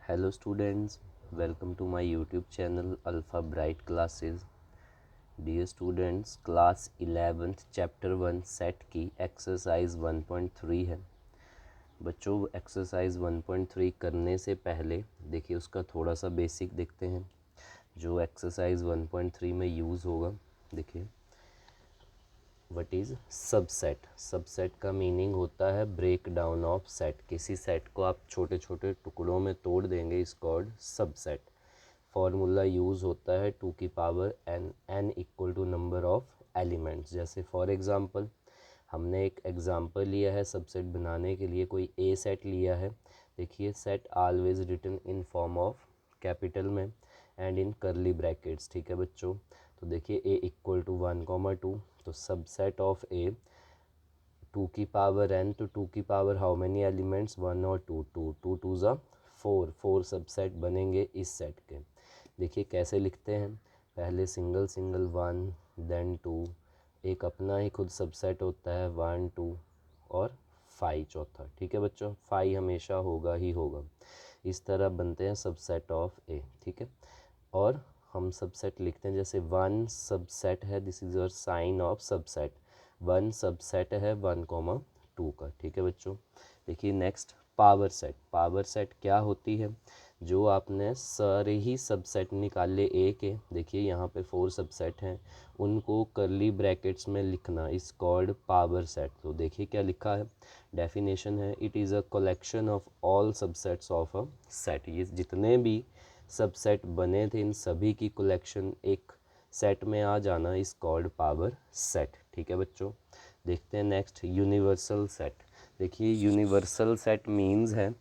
Hello students, welcome to my YouTube channel Alpha Bright Classes. Dear students, class 11th chapter 1 set की exercise 1.3 है। बच्चों exercise 1.3 करने से पहले देखिए उसका थोड़ा सा बेसिक देखते हैं जो एक्सरसाइज 1.3 में यूज़ होगा। देखिए व्हाट इज़ सबसेट। सबसेट का मीनिंग होता है ब्रेक डाउन ऑफ सेट। किसी सेट को आप छोटे छोटे टुकड़ों में तोड़ देंगे, इस कॉल्ड सबसेट। फॉर्मूला यूज़ होता है 2 की power n equal to number of elements. जैसे फॉर एग्ज़ाम्पल हमने एक एग्ज़ाम्पल लिया है सबसेट बनाने के लिए, कोई ए सेट लिया है। देखिए set always written in form of capital में एंड इन करली ब्रैकेट्स। ठीक है बच्चों, तो देखिए ए इक्वल टू 1,2, तो सबसेट ऑफ ए 2 की पावर n, तो 2 की पावर हाउ मेनी एलिमेंट्स 1 और 2, 2 2 ज़ा 4 सबसेट बनेंगे इस सेट के। देखिए कैसे लिखते हैं, पहले सिंगल सिंगल 1 देन 2, एक अपना ही खुद सबसेट होता है 1 2 और 5 चौथा। ठीक है बच्चों, 5 हमेशा होगा ही होगा। इस तरह बनते हैं सबसेट ऑफ ए। ठीक है, और हम सबसेट लिखते हैं जैसे 1 सबसेट है, this is your sign of subset. 1 subset है 1,2 का। ठीक है बच्चों, देखिए next power set. Power set क्या होती है, जो आपने सारे ही सबसेट निकाले ए के, देखिए यहाँ पे 4 सबसेट हैं, उनको करली ब्रैकेट्स में लिखना इस कॉल्ड पावर सेट। तो देखिए क्या लिखा है, डेफिनेशन है it is a collection of all subsets of a set. ये जितने भी सबसेट बने थे इन सभी की कलेक्शन एक सेट में आ जाना इस कॉल्ड पावर सेट। ठीक है बच्चों, देखते हैं नेक्स्ट यूनिवर्सल सेट। देखिए यूनिवर्सल सेट मीन्स है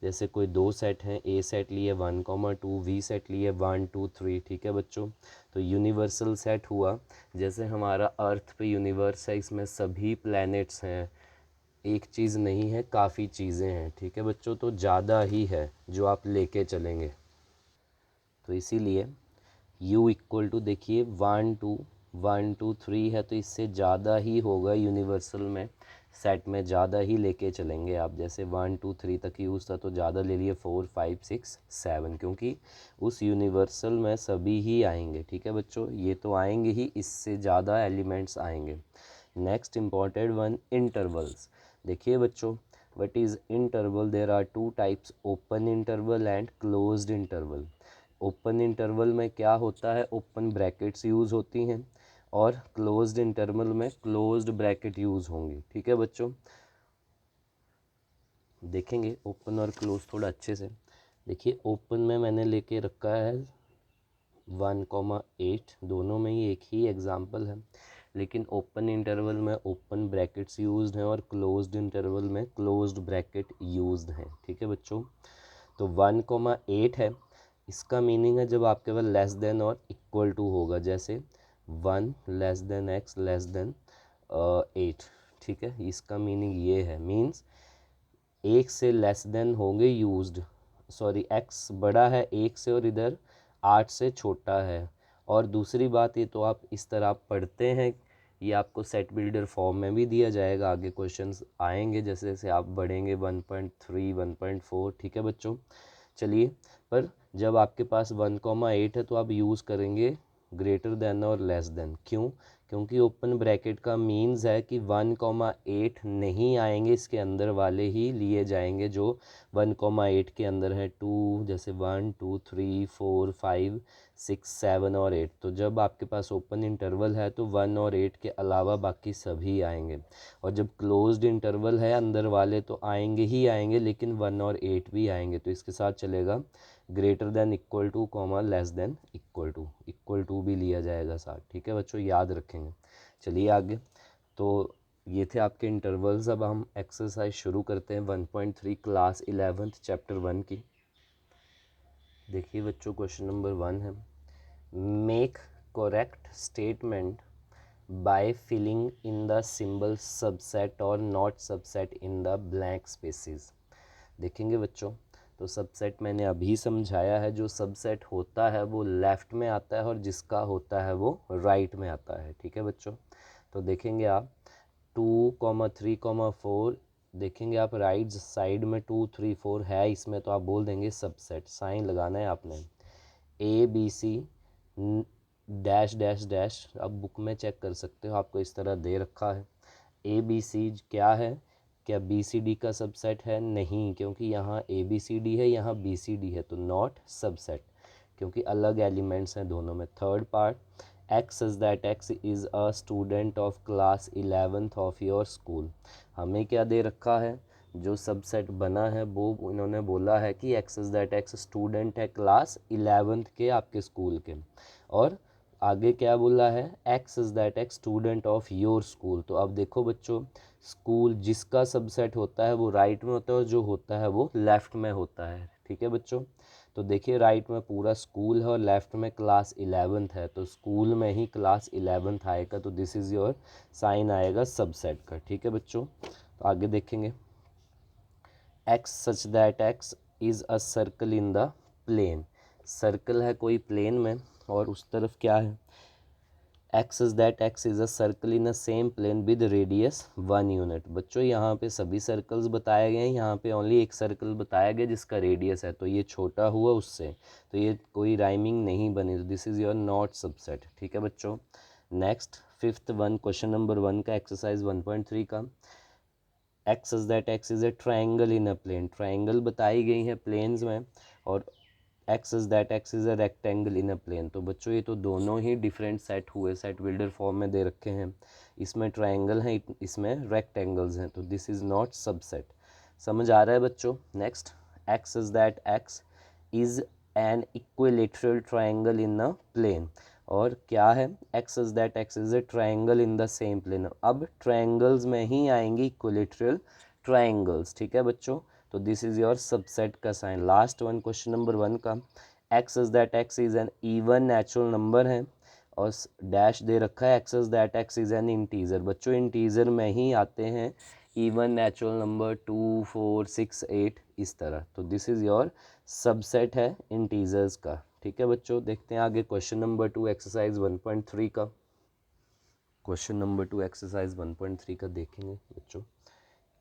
जैसे कोई दो सेट हैं, ए सेट लिए 1,2, बी सेट लिए 1 2 3। ठीक है बच्चों, तो यूनिवर्सल सेट हुआ जैसे हमारा अर्थ पे यूनिवर्स है, इसमें सभी प्लैनेट्स हैं, एक चीज़ नहीं है काफ़ी चीज़ें हैं। ठीक है बच्चों, तो ज़्यादा ही है जो आप लेके चलेंगे, तो इसीलिए u इक्वल टू देखिए 1 2 1 2 3 है, तो इससे ज़्यादा ही होगा यूनिवर्सल में, सेट में ज़्यादा ही लेके चलेंगे आप। जैसे 1 2 3 तक यूज़ था तो ज़्यादा ले लिए 4 5 6 7, क्योंकि उस यूनिवर्सल में सभी ही आएंगे। ठीक है बच्चों, ये तो आएंगे ही, इससे ज़्यादा एलिमेंट्स आएंगे। Next important one, intervals. देखिए बच्चों what is interval, there are 2 types, open interval and closed interval. Open interval में क्या होता है, ओपन ब्रैकेट्स यूज़ होती हैं, और क्लोज्ड इंटरवल में क्लोज्ड ब्रैकेट यूज़ होंगी। ठीक है बच्चों, देखेंगे ओपन और क्लोज थोड़ा अच्छे से। देखिए ओपन में मैंने लेके रखा है 1,8, दोनों में ही एक ही एग्जाम्पल है, लेकिन ओपन इंटरवल में ओपन ब्रैकेट्स यूज्ड हैं और क्लोज्ड इंटरवल में क्लोज्ड ब्रैकेट यूज्ड हैं। ठीक है बच्चों, तो 1,8 है, इसका मीनिंग है जब आपके पास लेस देन और इक्वल टू होगा, जैसे 1 less than x less than 8। ठीक है, इसका मीनिंग ये है, मीन्स एक से लेस देन होंगे यूज्ड, सॉरी x बड़ा है एक से और इधर 8 से छोटा है। और दूसरी बात, ये तो आप इस तरह आप पढ़ते हैं, ये आपको सेट बिल्डर फॉर्म में भी दिया जाएगा, आगे क्वेश्चंस आएंगे जैसे जैसे आप बढ़ेंगे 1.3 1.4। ठीक है बच्चों, चलिए, पर जब आपके पास 1,8 है तो आप यूज़ करेंगे ग्रेटर देन और लेस देन। क्यों, क्योंकि ओपन ब्रैकेट का मीन्स है कि 1,8 नहीं आएंगे, इसके अंदर वाले ही लिए जाएंगे जो 1,8 के अंदर है। 2 जैसे 1 2 3 4 5 6 7 और 8, तो जब आपके पास ओपन इंटरवल है तो 1 और 8 के अलावा बाकी सभी आएंगे। और जब क्लोज्ड इंटरवल है अंदर वाले तो आएंगे ही आएंगे, लेकिन 1 और 8 भी आएंगे। तो इसके साथ चलेगा greater than equal to comma less than equal to भी लिया जाएगा साथ। ठीक है बच्चों, याद रखेंगे। चलिए आगे, तो ये थे आपके इंटरवल्स। अब हम एक्सरसाइज शुरू करते हैं 1.3 क्लास 11th चैप्टर 1 की। देखिए बच्चों क्वेश्चन नंबर 1 है, make correct statement by filling in the symbol subset or not subset in the blank spaces। देखेंगे बच्चों, तो सबसेट मैंने अभी समझाया है, जो सबसेट होता है वो लेफ़्ट में आता है और जिसका होता है वो राइट में आता है। ठीक है बच्चों, तो देखेंगे आप 2, 3, 4 देखेंगे आप राइट साइड में 2 3 4 है इसमें, तो आप बोल देंगे सबसेट, साइन लगाना है आपने। A B C dash dash dash, अब बुक में चेक कर सकते हो, आपको इस तरह दे रखा है। ए बी सी क्या है, क्या बी सी डी का सबसेट है? नहीं, क्योंकि यहाँ ए बी सी डी है, यहाँ बी सी डी है, तो नॉट सबसेट, क्योंकि अलग एलिमेंट्स हैं दोनों में। Third part, x is that X is a student of class 11th of your school. हमें क्या दे रखा है, जो सबसेट बना है वो इन्होंने बोला है कि x is that x student है क्लास 11th के आपके स्कूल के, और आगे क्या बोला है, x is that x student of your school. तो अब देखो बच्चों, स्कूल जिसका सबसेट होता है वो राइट में होता है और जो होता है वो लेफ़्ट में होता है, ठीक है बच्चों। तो देखिए राइट में पूरा स्कूल है और लेफ़्ट में क्लास 11th है, तो स्कूल में ही क्लास 11th आएगा, तो दिस इज़ योर साइन आएगा सबसेट का, ठीक है बच्चों। तो आगे देखेंगे, X such that X is a circle in the plane. Circle है कोई प्लेन में और उस तरफ क्या है, X is that x is a circle in a same plane with radius 1 unit. बच्चों यहाँ पे सभी सर्कल्स बताए गए हैं, यहाँ पे ओनली एक सर्कल बताया गया जिसका रेडियस है, तो ये छोटा हुआ उससे, तो ये कोई राइमिंग नहीं बनी, तो this is your not subset, ठीक है बच्चों। Next fifth one, question number 1 का एक्सरसाइज 1.3 का, X is that x is a triangle in a plane. Triangle बताई गई है प्लेन्स में, और X is that x is a rectangle in a plane. तो बच्चों ये तो दोनों ही डिफरेंट सेट हुए, सेट बिल्डर फॉर्म में दे रखे हैं, इसमें ट्राइंगल है, इसमें रेक्टेंगल्स हैं, तो दिस इज़ नॉट सबसेट। समझ आ रहा है बच्चों। Next, X is that x is an equilateral triangle in a plane, और क्या है, X is that x is a triangle in the same plane. अब ट्राइंगल्स में ही आएंगी इक्विलेटरल ट्राइंगल्स, ठीक है बच्चों। तो दिस इज योर सबसेट का sign. Last one, question number 1 का, X is that x is an even natural number है, और डैश दे रखा है, X is that x is N integer. बच्चों इंटीजर में ही आते हैं इवन नेचुरल नंबर 2 4 6 8 इस तरह, तो दिस इज योर सबसेट है इंटीजर्स का, ठीक है बच्चों। देखते हैं आगे क्वेश्चन नंबर 2 एक्सरसाइज 1.3 का। क्वेश्चन नंबर 2 एक्सरसाइज 1.3 का देखेंगे बच्चों,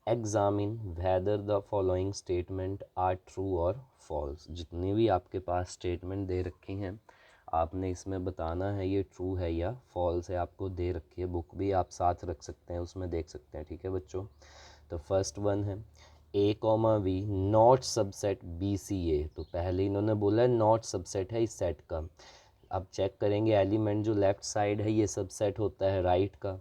examine whether the following statement are true और फॉल्स। जितनी भी आपके पास स्टेटमेंट दे रखी हैं आपने इसमें बताना है ये ट्रू है या फॉल्स है, आपको दे रखी है, बुक भी आप साथ रख सकते हैं उसमें देख सकते हैं, ठीक है बच्चों। तो फर्स्ट वन है, A comma B not subset B C A. तो पहले इन्होंने बोला है नॉट सबसेट है इस सेट का। अब चेक करेंगे एलिमेंट जो लेफ़्ट साइड है ये सबसेट होता है राइट का,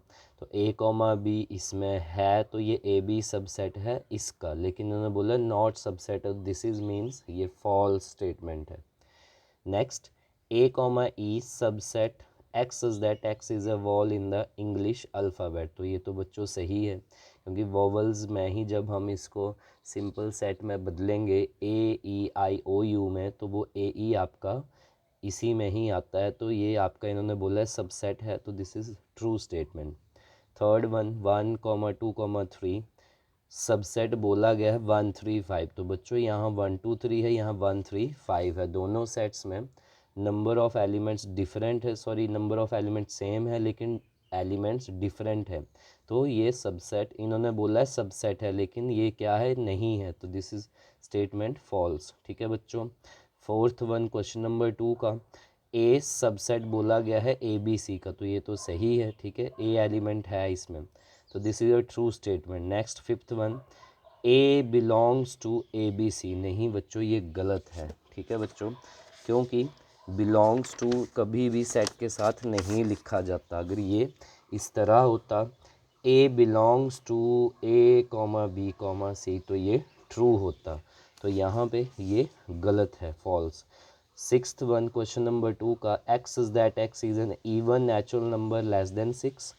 तो ए कॉमा बी इसमें है, तो ये ए बी सबसेट है इसका, लेकिन उन्होंने बोला not subset, this is means ये फॉल्स स्टेटमेंट है। Next, A comma E subset x is that X is a wall in the English alphabet. तो ये तो बच्चों सही है, क्योंकि वॉवल्स में ही जब हम इसको सिंपल सेट में बदलेंगे ए ई आई ओ यू में, तो वो ए ई आपका इसी में ही आता है, तो ये आपका इन्होंने बोला है सबसेट है, तो this is true statement. Third one, 1, 2, 3 subset बोला गया है 1 3 5। तो बच्चों यहाँ 1 2 3 है, यहाँ 1 3 5 है, दोनों सेट्स में नंबर ऑफ़ एलिमेंट्स डिफरेंट है, sorry number of elements same है लेकिन एलिमेंट्स डिफरेंट है, तो ये सबसेट इन्होंने बोला है सबसेट है, लेकिन ये क्या है, नहीं है, तो दिस इज़ स्टेटमेंट फॉल्स, ठीक है बच्चों। फोर्थ वन, क्वेश्चन नंबर 2 का, ए सबसेट बोला गया है ए बी सी का, तो ये तो सही है, ठीक है, ए एलिमेंट है इसमें, तो this is a true statement. Next fifth one, A belongs to A B C. नहीं बच्चों ये गलत है, ठीक है बच्चों, क्योंकि बिलोंग्स टू कभी भी सेट के साथ नहीं लिखा जाता। अगर ये इस तरह होता A belongs to A comma B comma C, तो ये ट्रू होता, तो यहाँ पे ये गलत है, false. Sixth one, question number 2 का, X is that x is an even natural number less than 6।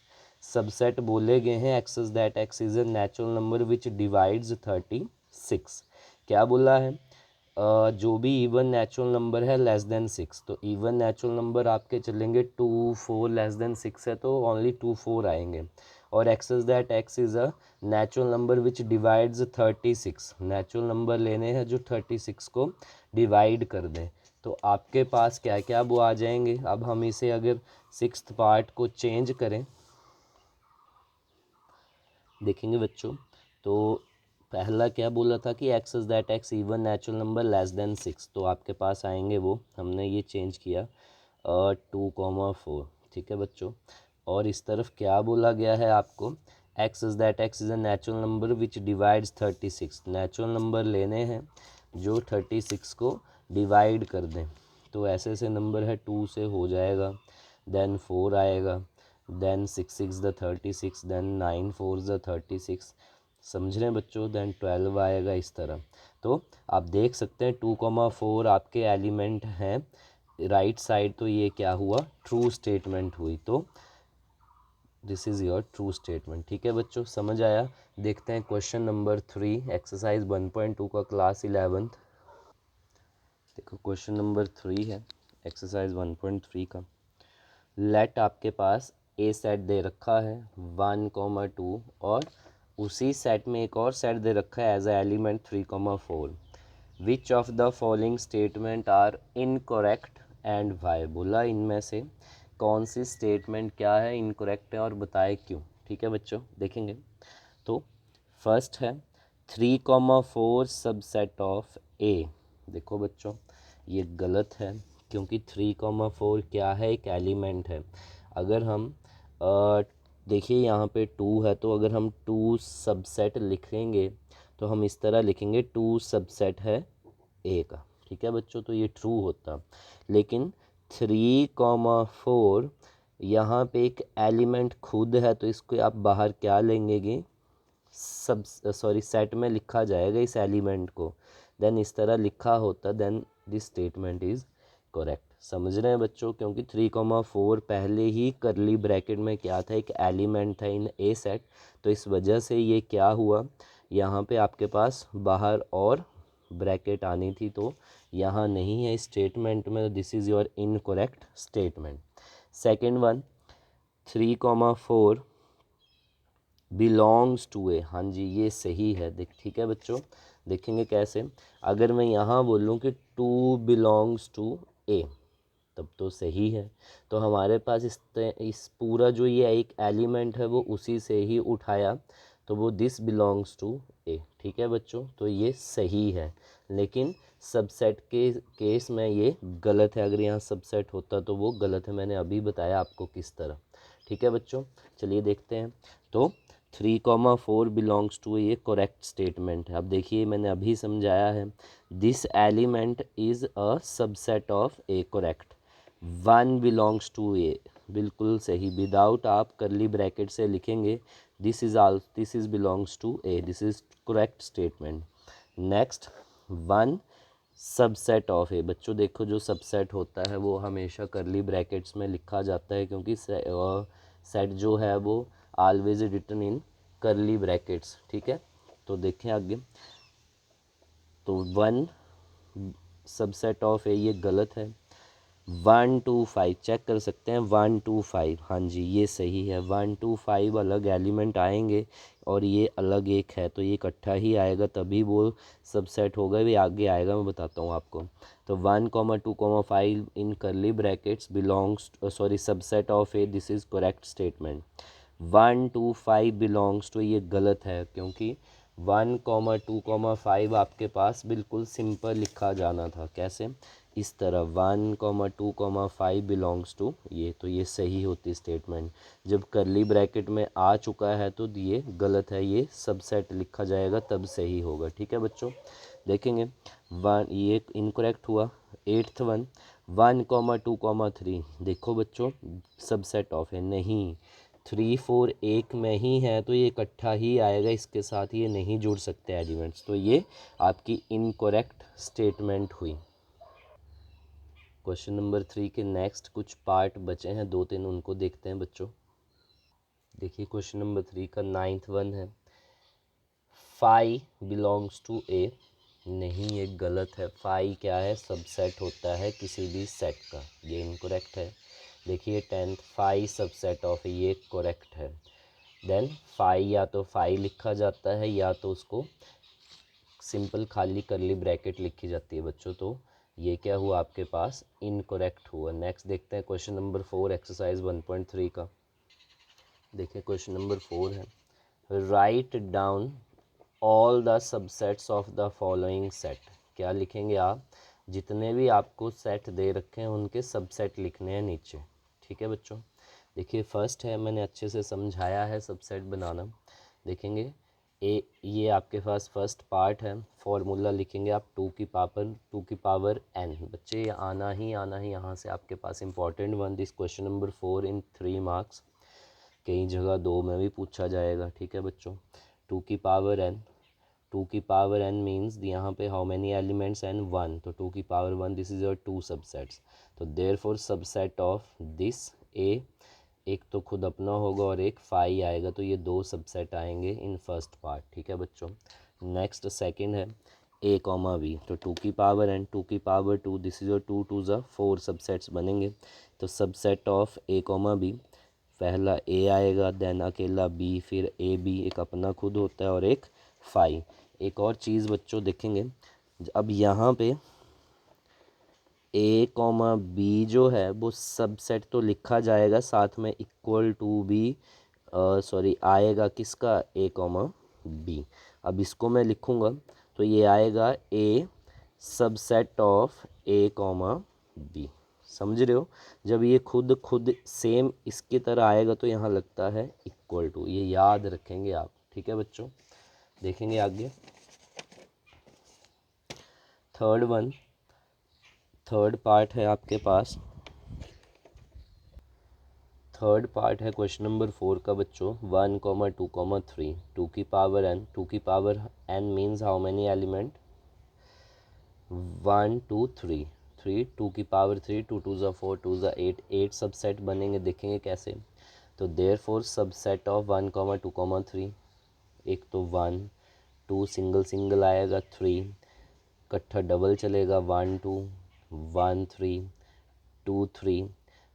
Subset बोले गए हैं X is that x is a natural number which divides 36। क्या बोला है, जो भी इवन नेचुरल नंबर है लेस देन 6, तो इवन नेचुरल नंबर आपके चलेंगे 2 4, लेस देन 6 है तो ओनली 2 4 आएंगे, और X is that X is a natural number which divides 36। Natural number लेने हैं जो 36 को डिवाइड कर दें, तो आपके पास क्या क्या वो आ जाएंगे। अब हम इसे अगर सिक्स्थ पार्ट को चेंज करें देखेंगे बच्चों, तो पहला क्या बोला था कि x is that x even natural number less than 6, तो आपके पास आएंगे वो, हमने ये चेंज किया 2,4, ठीक है बच्चों। और इस तरफ क्या बोला गया है आपको, x is that X is a natural number which divides 36, natural number लेने हैं जो 36 को डिवाइड कर दें। तो ऐसे ऐसे नंबर है, 2 से हो जाएगा, देन 4 आएगा, देन 6 द 36, देन 9 4 द 36, समझ रहे हैं बच्चों, देन 12 आएगा इस तरह। तो आप देख सकते हैं 2,4 आपके एलिमेंट हैं राइट साइड, तो ये क्या हुआ, ट्रू स्टेटमेंट हुई। तो this is your true statement, ठीक है बच्चों, समझ आया। देखते हैं क्वेश्चन नंबर 3 एक्सरसाइज 1.2 का क्लास 11th। देखो क्वेश्चन नंबर 3 है एक्सरसाइज 1.3 का। लेट आपके पास ए सेट दे रखा है 1,2 और उसी सेट में एक और सेट दे रखा है as a element 3,4। Which of the following statement are incorrect and why, बोला इनमें से कौन सी स्टेटमेंट क्या है इनकरेक्ट है और बताए क्यों, ठीक है बच्चों देखेंगे। तो फर्स्ट है 3,4 सबसेट ऑफ ए, देखो बच्चों ये गलत है क्योंकि 3,4 क्या है, एक एलिमेंट है। अगर हम देखिए यहाँ पे 2 है, तो अगर हम 2 सबसेट लिखेंगे तो हम इस तरह लिखेंगे 2 सबसेट है ए का, ठीक है बच्चों, तो ये ट्रू होता। लेकिन 3,4 यहाँ पे एक एलिमेंट खुद है, तो इसको आप बाहर क्या लेंगे, सब सेट में लिखा जाएगा इस एलिमेंट को, देन इस तरह लिखा होता, then this statement is correct. समझ रहे हैं बच्चों, क्योंकि 3,4 पहले ही करली ब्रैकेट में क्या था, एक एलिमेंट था इन ए सेट, तो इस वजह से ये क्या हुआ, यहाँ पे आपके पास बाहर और ब्रैकेट आनी थी, तो यहाँ नहीं है स्टेटमेंट में, this is your incorrect statement. Second one 3,4 belongs to A, हाँ जी ये सही है, देख ठीक है बच्चों, देखेंगे कैसे। अगर मैं यहाँ बोलूँ कि 2 बिलोंग्स टू ए, तब तो सही है। तो हमारे पास इस पूरा जो ये एक एलिमेंट है वो उसी से ही उठाया, तो वो दिस बिलोंग्स टू ए, ठीक है बच्चों, तो ये सही है। लेकिन सबसेट के केस में ये गलत है, अगर यहाँ सबसेट होता तो वो गलत है, मैंने अभी बताया आपको किस तरह, ठीक है बच्चों। चलिए देखते हैं, तो 3,4 बिलोंग्स टू ये करेक्ट स्टेटमेंट है। अब देखिए मैंने अभी समझाया है, this element is a subset of A, correct. 1 belongs to A, बिल्कुल सही, विदाउट आप करली ब्रैकेट से लिखेंगे this is belongs to A, this is correct statement. Next 1 subset of A, बच्चों देखो जो सबसेट होता है वो हमेशा करली ब्रैकेट्स में लिखा जाता है, क्योंकि सेट जो है वो ऑलवेज रिटन इन करली ब्रैकेट्स, ठीक है। तो देखें आगे, तो 1 सबसेट ऑफ ए ये गलत है। 1 2 5 चेक कर सकते हैं, 1 2 5, हाँ जी ये सही है। 1 2 5 अलग एलिमेंट आएंगे और ये अलग एक है, तो ये इकट्ठा ही आएगा तभी वो सबसेट होगा, ये आगे आएगा, मैं बताता हूँ आपको। तो 1,2,5 in curly brackets belongs subset of A, this is correct statement. 1 2 5 belongs to ये गलत है, क्योंकि 1,2,5 आपके पास बिल्कुल सिंपल लिखा जाना था, कैसे, इस तरह 1,2,5 बिलोंग्स टू ये, तो ये सही होती स्टेटमेंट। जब करली ब्रैकेट में आ चुका है तो ये गलत है, ये सबसेट लिखा जाएगा तब सही होगा, ठीक है बच्चों। देखेंगे 1 ये इनकरेक्ट हुआ। 8th वन 1,2,3, देखो बच्चों सबसेट ऑफ है, नहीं 3 4 एक में ही है, तो ये इकट्ठा ही आएगा, इसके साथ ये नहीं जुड़ सकते एलिमेंट्स, तो ये आपकी इनकरेक्ट स्टेटमेंट हुई। क्वेश्चन नंबर 3 के नेक्स्ट कुछ पार्ट बचे हैं 2 3, उनको देखते हैं बच्चों। देखिए क्वेश्चन नंबर 3 का 9th वन है 5 बिलोंग्स टू ए, नहीं ये गलत है। 5 क्या है, सबसेट होता है किसी भी सेट का, ये इनकरेक्ट है। देखिए 10th 5 सबसेट ऑफ ए, ये करेक्ट है। देन 5 या तो 5 लिखा जाता है या तो उसको सिंपल खाली करली ब्रैकेट लिखी जाती है बच्चों, तो ये क्या हुआ आपके पास, इनकरेक्ट हुआ। नेक्स्ट देखते हैं क्वेश्चन नंबर 4 एक्सरसाइज 1.3 का। देखिए क्वेश्चन नंबर 4 है write down all the subsets of the following set. क्या लिखेंगे आप, जितने भी आपको सेट दे रखे हैं उनके सबसेट लिखने हैं नीचे। ठीक है बच्चों, देखिए फर्स्ट है, मैंने अच्छे से समझाया है सबसेट बनाना। देखेंगे ये आपके पास फर्स्ट पार्ट है, फॉर्मूला लिखेंगे आप टू की पावर n। बच्चे ये आना ही यहाँ से आपके पास important one, this question number 4 in 3 marks, कई जगह 2 में भी पूछा जाएगा। ठीक है बच्चों, टू की पावर n मीन्स यहाँ पे हाउ मेनी एलिमेंट्स n 1, तो टू की power 1 this is your two subsets. तो therefore subset of this a, एक तो खुद अपना होगा और एक फाई आएगा, तो ये दो सबसेट आएंगे इन फर्स्ट पार्ट। ठीक है बच्चों, नेक्स्ट सेकंड है a कॉमा b, तो टू की पावर n, टू की power 2 this is your two to the 4 subsets बनेंगे। तो subset of a comma b, पहला a आएगा, देन अकेला b, फिर ए बी एक अपना खुद होता है और एक फाई। एक और चीज़ बच्चों देखेंगे, अब यहाँ पे ए कॉमा बी जो है वो सबसेट तो लिखा जाएगा, साथ में इक्वल टू भी सॉरी आएगा किसका, ए कॉमा बी। अब इसको मैं लिखूँगा तो ये आएगा A subset of A comma B. समझ रहे हो, जब ये खुद खुद सेम इसकी तरह आएगा तो यहाँ लगता है इक्वल टू, ये याद रखेंगे आप। ठीक है बच्चों, देखेंगे आगे थर्ड पार्ट है आपके पास, थर्ड पार्ट है क्वेश्चन नंबर 4 का बच्चों, 1,2,3, टू की पावर n, टू की power n means how many element, 1 2 3, 3 two की पावर 3, 2 2 ज़ा 4, 2 ज़ा 8, 8 सबसेट बनेंगे। देखेंगे कैसे, तो देयरफॉर सबसेट ऑफ 1,2,3, एक तो 1 2 सिंगल सिंगल आएगा, 3 इकट्ठा डबल चलेगा, 1 2 1 3 2 3,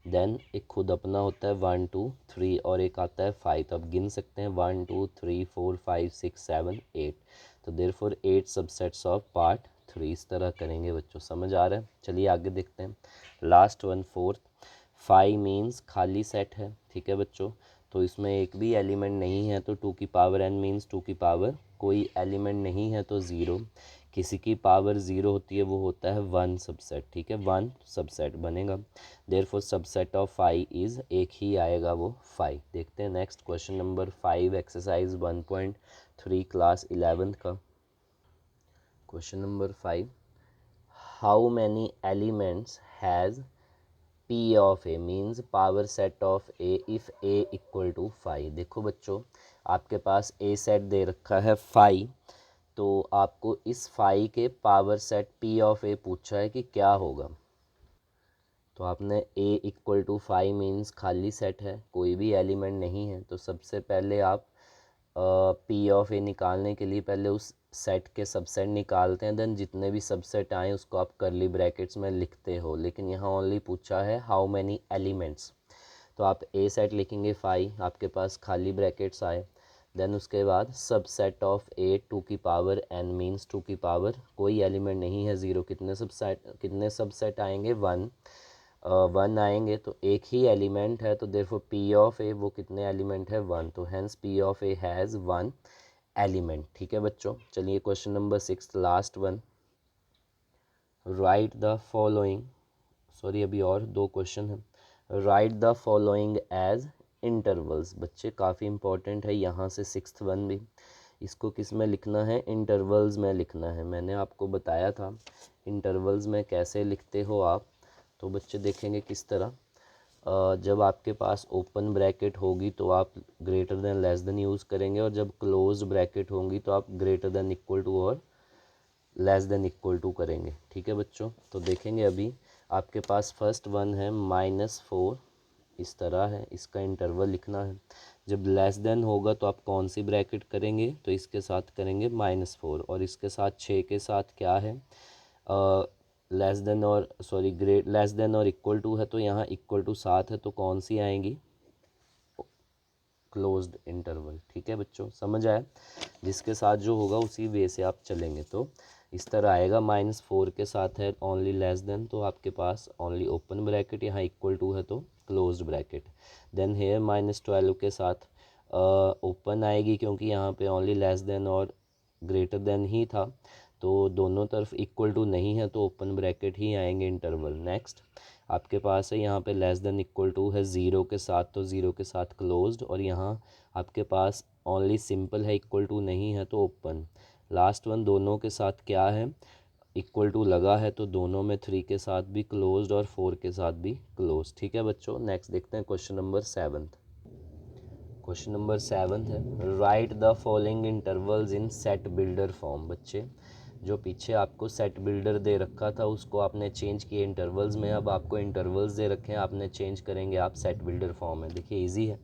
देन एक खुद अपना होता है 1 2 3 और एक आता है 5। तो आप गिन सकते हैं 1 2 3 4 5 6 7 8, तो देयरफॉर 8 सबसेट्स ऑफ पार्ट 3। इस तरह करेंगे बच्चों, समझ आ रहा है। चलिए आगे देखते हैं, लास्ट वन फोर्थ, 5 मीन्स खाली सेट है। ठीक है बच्चों, तो इसमें एक भी एलिमेंट नहीं है, तो टू की पावर n मीन्स टू की पावर कोई एलिमेंट नहीं है तो ज़ीरो, किसी की पावर ज़ीरो होती है वो होता है वन सबसेट। ठीक है, वन सबसेट बनेगा, देयरफॉर सबसेट ऑफ 5 इज़, एक ही आएगा वो 5। देखते हैं next question number 5 exercise 1.3 class 11th का question number 5, how many elements has P of A means power set of A if A equal to 5। देखो बच्चों, आपके पास A सेट दे रखा है 5, तो आपको इस 5 के power set P of A पूछा है कि क्या होगा। तो आपने A इक्वल टू 5 मीन्स खाली सेट है, कोई भी एलिमेंट नहीं है, तो सबसे पहले आप P ऑफ A निकालने के लिए पहले उस सेट के सबसेट निकालते हैं, देन जितने भी सबसेट आए उसको आप करली ब्रैकेट्स में लिखते हो। लेकिन यहाँ ओनली पूछा है हाउ मैनी एलिमेंट्स, तो आप A सेट लिखेंगे 5, आपके पास खाली ब्रैकेट्स आए, देन उसके बाद सबसेट ऑफ A टू की पावर n मीन्स टू की पावर कोई एलिमेंट नहीं है ज़ीरो, कितने सबसेट आएंगे 1, 1 आएंगे, तो एक ही एलिमेंट है, तो देयरफॉर P ऑफ A वो कितने एलिमेंट है 1, तो hence P of A has 1 element. ठीक है बच्चों, चलिए question number 6 last one, write the following, sorry अभी और दो क्वेश्चन हैं, write the following as intervals. बच्चे काफ़ी इंपॉर्टेंट है यहाँ से 6th वन भी, इसको किस में लिखना है, इंटरवल्स में लिखना है। मैंने आपको बताया था इंटरवल्स में कैसे लिखते हो आप, तो बच्चे देखेंगे किस तरह, जब आपके पास ओपन ब्रैकेट होगी तो आप greater than less than use करेंगे, और जब क्लोज ब्रैकेट होंगी तो आप ग्रेटर देन इक्वल टू और लेस देन इक्वल टू करेंगे। ठीक है बच्चों, तो देखेंगे अभी आपके पास फर्स्ट वन है -4, इस तरह है, इसका इंटरवल लिखना है। जब लेस देन होगा तो आप कौन सी ब्रैकेट करेंगे, तो इसके साथ करेंगे -4, और इसके साथ 6 के साथ क्या है, लेस देन और सॉरी ग्रेट लेस देन और इक्वल टू है, तो यहाँ इक्वल टू 7 है, तो कौन सी आएंगी, क्लोज्ड इंटरवल। ठीक है बच्चों, समझ आया, जिसके साथ जो होगा उसी वे से आप चलेंगे, तो इस तरह आएगा। -4 के साथ है ओनली लेस देन, तो आपके पास ओनली ओपन ब्रैकेट, यहाँ इक्वल टू है तो क्लोज्ड ब्रैकेट। देन हेयर -12 के साथ ओपन आएगी, क्योंकि यहाँ पे ओनली लेस देन और ग्रेटर देन ही था, तो दोनों तरफ इक्वल टू नहीं है तो ओपन ब्रैकेट ही आएंगे इंटरवल। नेक्स्ट आपके पास है यहाँ पे लेस देन इक्वल टू है ज़ीरो के साथ, तो ज़ीरो के साथ क्लोज्ड, और यहाँ आपके पास ओनली सिंपल है, इक्वल टू नहीं है तो ओपन। लास्ट वन दोनों के साथ क्या है, इक्वल टू लगा है, तो दोनों में 3 के साथ भी क्लोज्ड और 4 के साथ भी क्लोज। ठीक है बच्चों, नेक्स्ट देखते हैं क्वेश्चन नंबर 7। क्वेश्चन नंबर 7 है right the following intervals in set builder form. बच्चे जो पीछे आपको सेट बिल्डर दे रखा था उसको आपने चेंज किए इंटरवल्स में, अब आपको इंटरवल्स दे रखे हैं, आपने चेंज करेंगे आप सेट बिल्डर फॉर्म में। देखिए इजी है,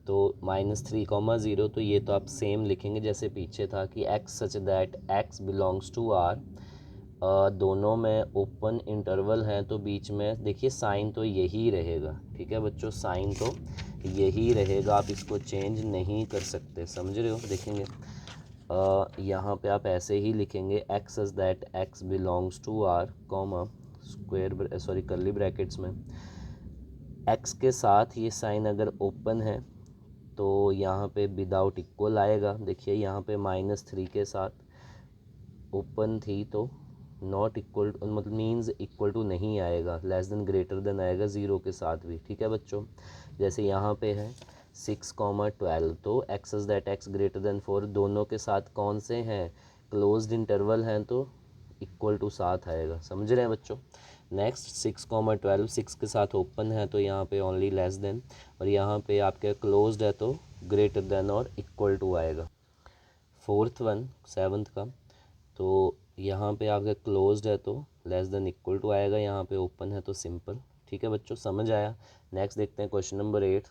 तो -3, 0, तो ये तो आप सेम लिखेंगे जैसे पीछे था कि x such that x belongs to r, दोनों में ओपन इंटरवल हैं, तो बीच में देखिए साइन तो यही रहेगा। ठीक है बच्चों, साइन तो यही रहेगा, आप इसको चेंज नहीं कर सकते, समझ रहे हो। देखेंगे यहाँ पे आप ऐसे ही लिखेंगे x such that x belongs to r, comma square curly brackets में x के साथ ये साइन अगर ओपन है तो यहाँ पे विदाउट इक्वल आएगा। देखिए यहाँ पे -3 के साथ ओपन थी तो नॉट इक्वल, मतलब मीन्स इक्वल टू नहीं आएगा, लेस देन ग्रेटर देन आएगा 0 के साथ भी। ठीक है बच्चों, जैसे यहाँ पे है 6, 12, तो x is that x greater than 4, दोनों के साथ कौन से हैं, क्लोज्ड इंटरवल हैं, तो इक्वल टू साथ आएगा, समझ रहे हैं बच्चों। नेक्स्ट 6, 12, 6 के साथ ओपन है तो यहाँ पे ओनली लेस देन, और यहाँ पे आपके क्लोज्ड है तो ग्रेटर देन और इक्वल टू आएगा। फोर्थ वन 7th का, तो यहाँ पे आपके क्लोज्ड है तो लेस देन इक्वल टू आएगा, यहाँ पे ओपन है तो सिंपल। ठीक है बच्चों, समझ आया। नेक्स्ट देखते हैं question number 8।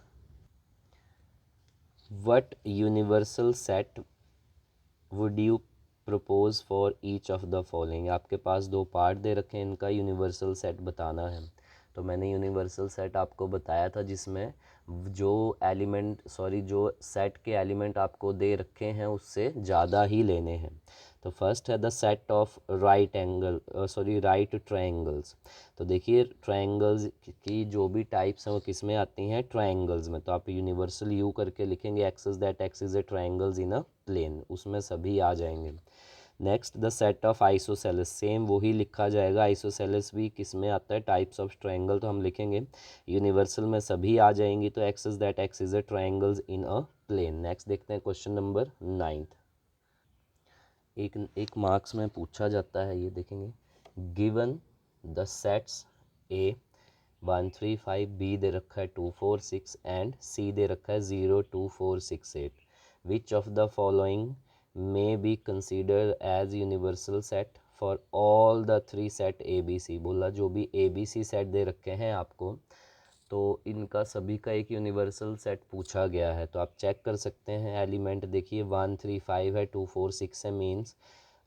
What universal set would you propose for each of the following. आपके पास 2 पार्ट दे रखे हैं, इनका यूनिवर्सल सेट बताना है। तो मैंने यूनिवर्सल सेट आपको बताया था जिसमें जो सेट के एलिमेंट आपको दे रखे हैं उससे ज़्यादा ही लेने हैं। तो फर्स्ट है the set of right triangles. तो देखिए ट्रायंगल्स की जो भी टाइप्स हैं वो किस में आती हैं, ट्रायंगल्स में, तो आप यूनिवर्सल यू करके लिखेंगे x is that x is a triangles in a plane, उसमें सभी आ जाएंगे। Next the set of isosceles, same वही लिखा जाएगा, आइसोसेलेस भी किस में आता है, टाइप्स ऑफ ट्रायंगल, तो हम लिखेंगे यूनिवर्सल में सभी आ जाएंगी, तो x is that x is a triangles in a plane. Next देखते हैं क्वेश्चन नंबर 9। एक मार्क्स में पूछा जाता है, ये देखेंगे, given the sets A 1 3 5, B दे रखा है 2 4 6 एंड सी दे रखा है 0 2 4 6 8, which of the following may be considered as universal set for all the 3 set A B C. बोला जो भी ए बी सी सेट दे रखे हैं आपको, तो इनका सभी का एक यूनिवर्सल सेट पूछा गया है। तो आप चेक कर सकते हैं एलिमेंट, देखिए 1 3 5 है, 2 4 6 है मीन्स,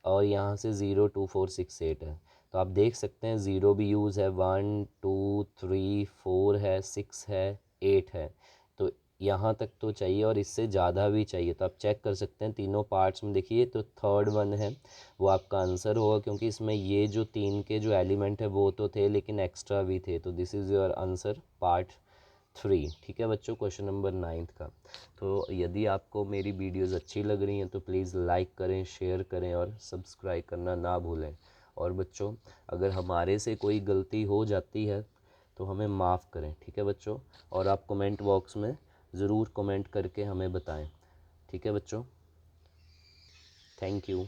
और यहाँ से 0 2 4 6 8 है, तो आप देख सकते हैं 0 भी यूज़ है, 1 2 3 4 है, 6 है, 8 है, तो यहाँ तक तो चाहिए और इससे ज़्यादा भी चाहिए। तो आप चेक कर सकते हैं तीनों पार्ट्स में, देखिए तो थर्ड वन है वो आपका आंसर होगा, क्योंकि इसमें ये जो 3 के जो एलिमेंट है वो तो थे लेकिन एक्स्ट्रा भी थे, तो this is your answer part 3। ठीक है बच्चों, क्वेश्चन नंबर 9 का। तो यदि आपको मेरी वीडियोज़ अच्छी लग रही हैं तो प्लीज़ लाइक करें, शेयर करें और सब्सक्राइब करना ना भूलें। और बच्चों अगर हमारे से कोई गलती हो जाती है तो हमें माफ़ करें, ठीक है बच्चों, और आप कमेंट बॉक्स में ज़रूर कमेंट करके हमें बताएं। ठीक है बच्चों, थैंक यू।